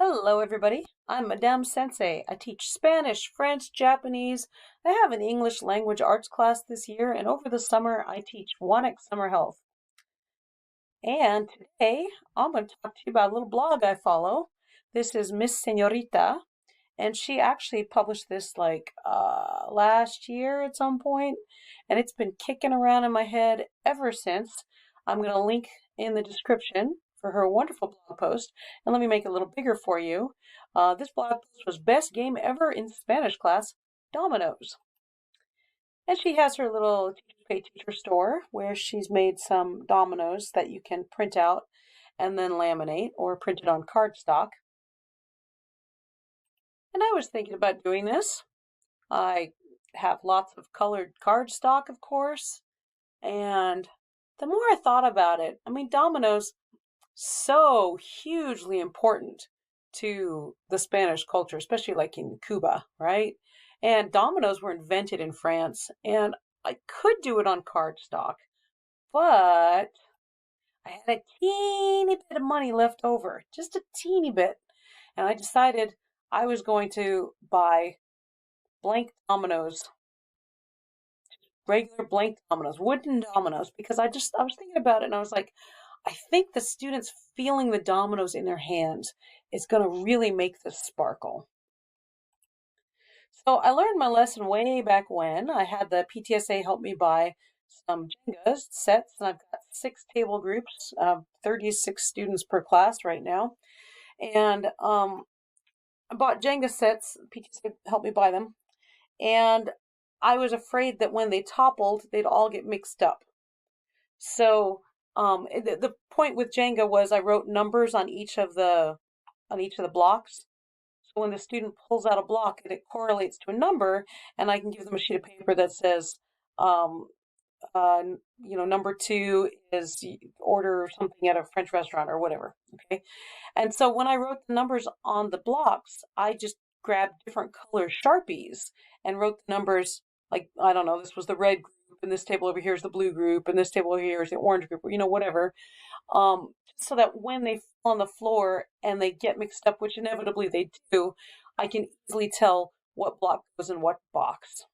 Hello, everybody. I'm Madame Sensei. I teach Spanish, French, Japanese. I have an English language arts class this year, and over the summer, I teach 1X Summer Health. And today, I'm going to talk to you about a little blog I follow. This is Miss Señorita, and she actually published this last year at some point, and it's been kicking around in my head ever since. I'm going to link in the description for her wonderful blog post, and let me make it a little bigger for you. This blog post was best game ever in Spanish class, Dominoes. And she has her little Teachers Pay Teacher store where she's made some dominoes that you can print out and then laminate or print it on cardstock. And I was thinking about doing this. I have lots of colored cardstock, of course, and the more I thought about it, dominoes, so hugely important to the Spanish culture, especially like in Cuba, right? And dominoes were invented in France, and I could do it on cardstock, but I had a teeny bit of money left over, just a teeny bit, and I decided I was going to buy blank dominoes, regular blank dominoes, wooden dominoes, because I was thinking about it and I was like, I think the students feeling the dominoes in their hands is going to really make this sparkle. So I learned my lesson way back when. I had the PTSA help me buy some Jenga sets, and I've got 6 table groups, 36 students per class right now. And I bought Jenga sets, PTSA helped me buy them, and I was afraid that when they toppled, they'd all get mixed up. So the point with Jenga was I wrote numbers on each of the blocks. So when the student pulls out a block, it correlates to a number, and I can give them a sheet of paper that says, um, number 2 is order something at a French restaurant or whatever. Okay, and so when I wrote the numbers on the blocks, I just grabbed different color Sharpies and wrote the numbers like, I don't know, this was the red group, and this table over here is the blue group, and this table over here is the orange group, or, whatever. So that when they fall on the floor and they get mixed up, which inevitably they do, I can easily tell what block goes in what box.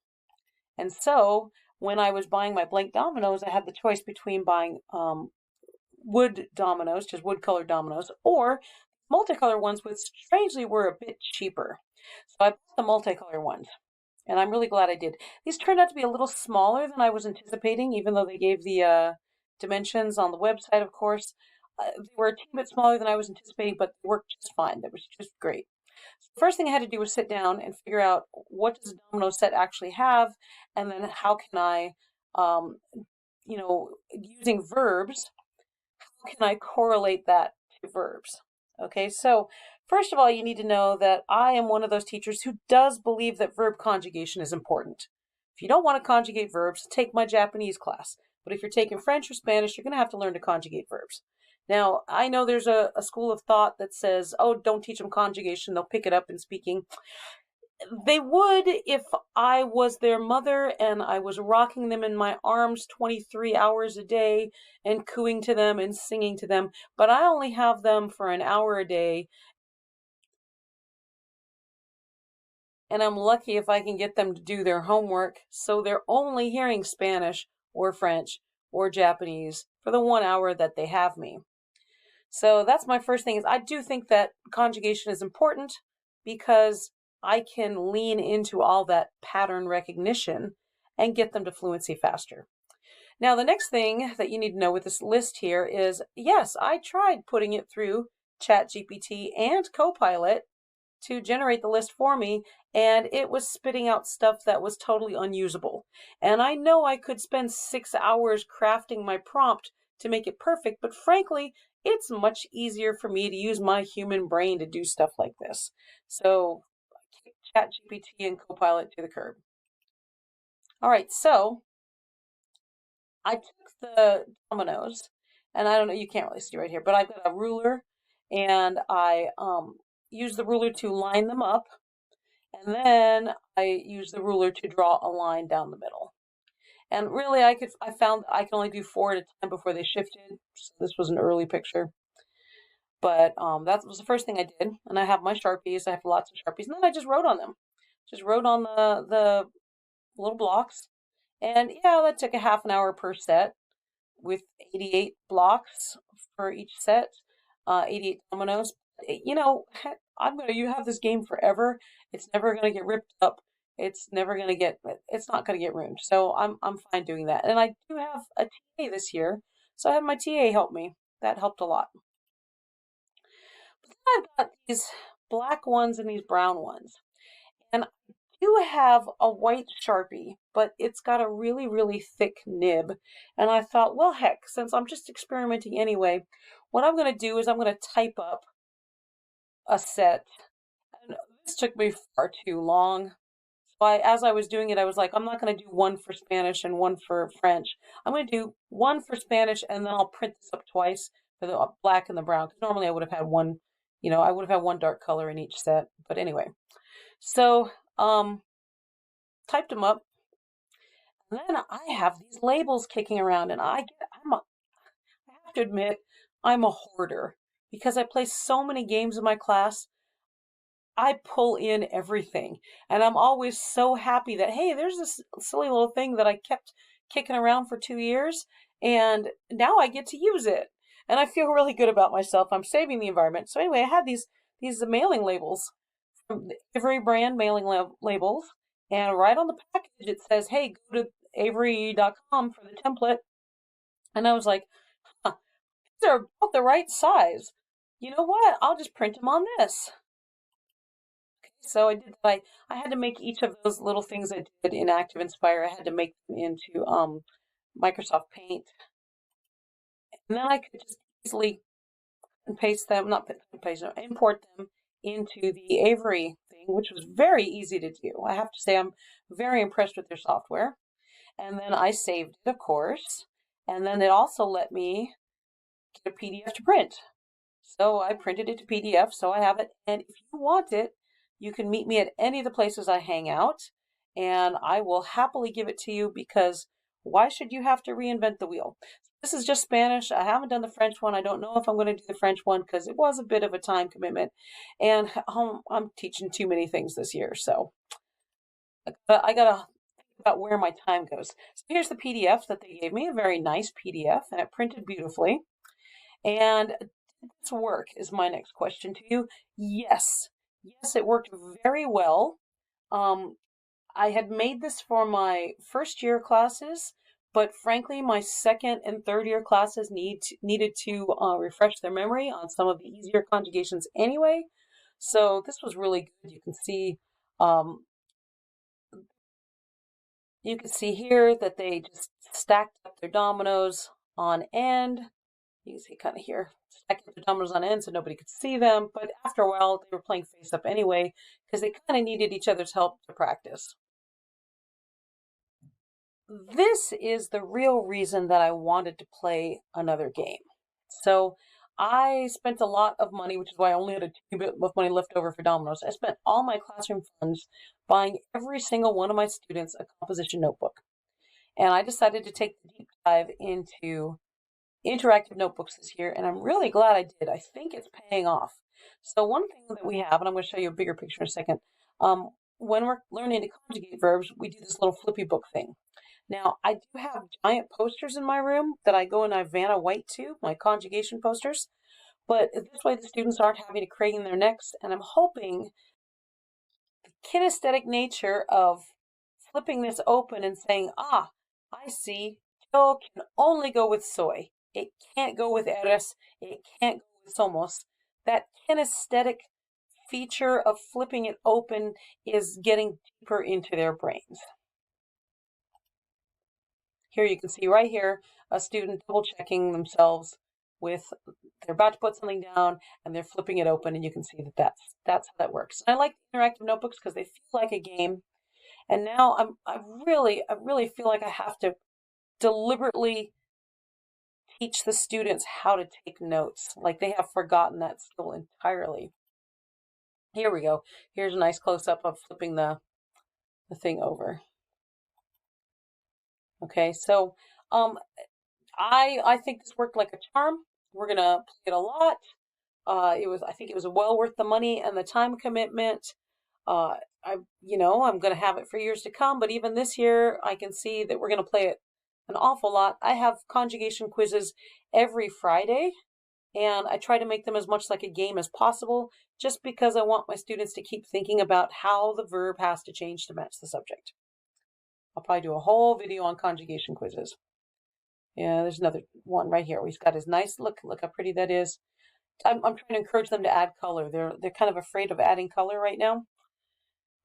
And so when I was buying my blank dominoes, I had the choice between buying wood dominoes, just wood colored dominoes, or multicolor ones, which strangely were a bit cheaper. So I bought the multicolor ones, and I'm really glad I did. These turned out to be a little smaller than I was anticipating, even though they gave the dimensions on the website, of course. They were a teeny bit smaller than I was anticipating, but they worked just fine. That was just great. So the first thing I had to do was sit down and figure out what does a domino set actually have, and then how can I, using verbs, how can I correlate that to verbs? Okay, so first of all, you need to know that I am one of those teachers who does believe that verb conjugation is important. If you don't want to conjugate verbs, take my Japanese class. But if you're taking French or Spanish, you're going to have to learn to conjugate verbs. Now, I know there's a school of thought that says, oh, don't teach them conjugation, they'll pick it up in speaking. They would if I was their mother and I was rocking them in my arms 23 hours a day and cooing to them and singing to them, but I only have them for an hour a day. And I'm lucky if I can get them to do their homework, so they're only hearing Spanish or French or Japanese for the 1 hour that they have me. So that's my first thing, is I do think that conjugation is important because I can lean into all that pattern recognition and get them to fluency faster. Now, the next thing that you need to know with this list here is, yes, I tried putting it through ChatGPT and Copilot to generate the list for me, and it was spitting out stuff that was totally unusable. And I know I could spend 6 hours crafting my prompt to make it perfect, but frankly, it's much easier for me to use my human brain to do stuff like this. So, ChatGPT and Copilot to the curb. All right, so I took the dominoes, and I don't know, you can't really see right here, but I've got a ruler, and I use the ruler to line them up, and then I use the ruler to draw a line down the middle. And really, I found I can only do 4 at a time before they shifted. So this was an early picture. But that was the first thing I did. And I have my Sharpies. I have lots of Sharpies. And then I just wrote on them. Just wrote on the little blocks. And yeah, that took a half an hour per set with 88 blocks for each set, 88 dominoes. You know, I'm gonna you have this game forever. It's never gonna get ripped up. It's never gonna get. It's not gonna get ruined. So I'm fine doing that. And I do have a TA this year, so I have my TA help me. That helped a lot. But then I've got these black ones and these brown ones, and I do have a white Sharpie, but it's got a really, really thick nib. And I thought, well, heck, since I'm just experimenting anyway, what I'm going to do is I'm going to type up a set. And this took me far too long. So as I was doing it, I was like, I'm not going to do one for Spanish and one for French. I'm going to do one for Spanish and then I'll print this up twice for the black and the brown. Because normally I would have had one, I would have had one dark color in each set. But anyway, so typed them up. And then I have these labels kicking around, and I have to admit, I'm a hoarder because I play so many games in my class. I pull in everything, and I'm always so happy that hey, there's this silly little thing that I kept kicking around for 2 years, and now I get to use it, and I feel really good about myself. I'm saving the environment. So anyway, I had these mailing labels from the Avery brand mailing labels, and right on the package it says, "Hey, go to Avery.com for the template." And I was like, huh, these are about the right size. You know what? I'll just print them on this. Okay, so I did that. I had to make each of those little things I did in Active Inspire. I had to make them into Microsoft Paint. And then I could just easily paste them, not paste them, import them into the Avery thing, which was very easy to do. I have to say I'm very impressed with their software. And then I saved it, of course. And then it also let me get a PDF to print. So I printed it to PDF, so I have it. And if you want it, you can meet me at any of the places I hang out, and I will happily give it to you because why should you have to reinvent the wheel? This is just Spanish. I haven't done the French one. I don't know if I'm going to do the French one because it was a bit of a time commitment, and I'm teaching too many things this year, so I gotta think about where my time goes. So here's the PDF that they gave me, a very nice PDF, and it printed beautifully. And did this work is my next question to you. Yes. Yes, it worked very well. Um, I had made this for my first year classes, but frankly, my second and third year classes needed to refresh their memory on some of the easier conjugations anyway. So this was really good. Um, you can see here that they just stacked up their dominoes on end. You can see kind of here, stacking up the dominoes on end so nobody could see them. But after a while, they were playing face up anyway because they kind of needed each other's help to practice. This is the real reason that I wanted to play another game. So I spent a lot of money, which is why I only had a teeny bit of money left over for dominoes. I spent all my classroom funds buying every single one of my students a composition notebook. And I decided to take the deep dive into interactive notebooks this year, and I'm really glad I did. I think it's paying off. So one thing that we have, and I'm going to show you a bigger picture in a second, when we're learning to conjugate verbs, we do this little flippy book thing. Now, I do have giant posters in my room that I go and I Vanna White to, my conjugation posters, but this way the students aren't having to crane their necks, and I'm hoping the kinesthetic nature of flipping this open and saying, ah, I see, yo can only go with soy. It can't go with eres. It can't go with somos. That kinesthetic feature of flipping it open is getting deeper into their brains. Here you can see right here a student double checking themselves with they're about to put something down and they're flipping it open, and you can see that that's how that works. I like interactive notebooks because they feel like a game. And now I really feel like I have to deliberately teach the students how to take notes. Like they have forgotten that skill entirely. Here we go. Here's a nice close up of flipping the thing over. Okay, so I think this worked like a charm. We're gonna play it a lot. I think it was well worth the money and the time commitment. I'm going to have it for years to come, but even this year, I can see that we're going to play it an awful lot. I have conjugation quizzes every Friday, and I try to make them as much like a game as possible, just because I want my students to keep thinking about how the verb has to change to match the subject. I'll probably do a whole video on conjugation quizzes. Yeah, there's another one right here. He's got his nice look. Look how pretty that is. I'm trying to encourage them to add color. They're kind of afraid of adding color right now.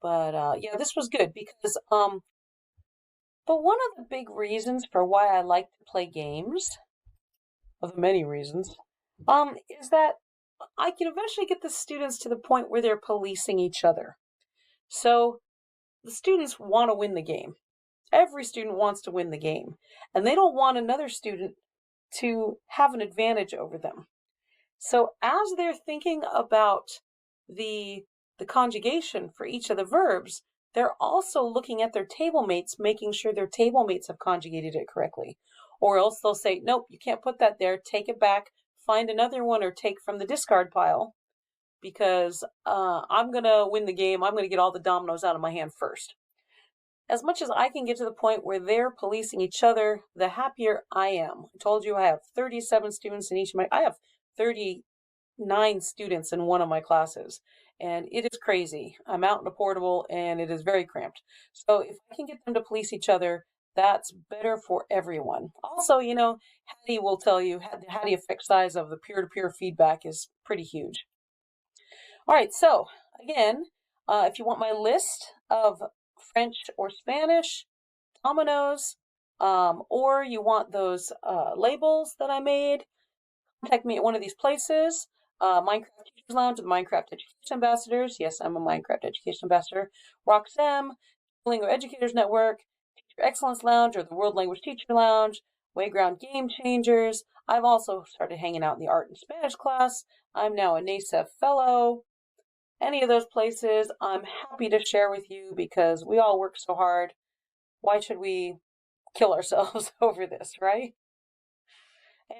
But yeah, this was good because but one of the big reasons for why I like to play games, of the many reasons, is that I can eventually get the students to the point where they're policing each other. So the students want to win the game. Every student wants to win the game, and they don't want another student to have an advantage over them. So as they're thinking about the the conjugation for each of the verbs, they're also looking at their table mates, making sure their table mates have conjugated it correctly. Or else they'll say, nope, you can't put that there, take it back, find another one, or take from the discard pile, because I'm going to win the game. I'm going to get all the dominoes out of my hand first. As much as I can get to the point where they're policing each other, the happier I am. I told you I have 37 students in each of I have 39 students in one of my classes, and it is crazy. I'm out in a portable, and it is very cramped. So if I can get them to police each other, that's better for everyone. Also, Hattie will tell you, the Hattie effect size of the peer-to-peer feedback is pretty huge. All right, so again, if you want my list of French or Spanish, Dominoes, or you want those labels that I made, contact me at one of these places. Minecraft Teachers Lounge, the Minecraft Education Ambassadors. Yes, I'm a Minecraft Education Ambassador. RoxM, Duolingo Educators Network, Teacher Excellence Lounge, or the World Language Teacher Lounge, Wayground Game Changers. I've also started hanging out in the Art and Spanish class. I'm now a NACEF Fellow. Any of those places, I'm happy to share with you because we all work so hard. Why should we kill ourselves over this, right?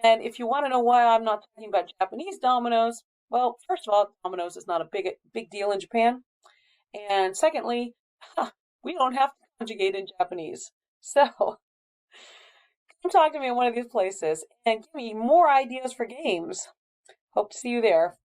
And if you want to know why I'm not talking about Japanese dominoes, well, first of all, dominoes is not a big deal in Japan. And secondly, we don't have to conjugate in Japanese. So come talk to me in one of these places and give me more ideas for games. Hope to see you there.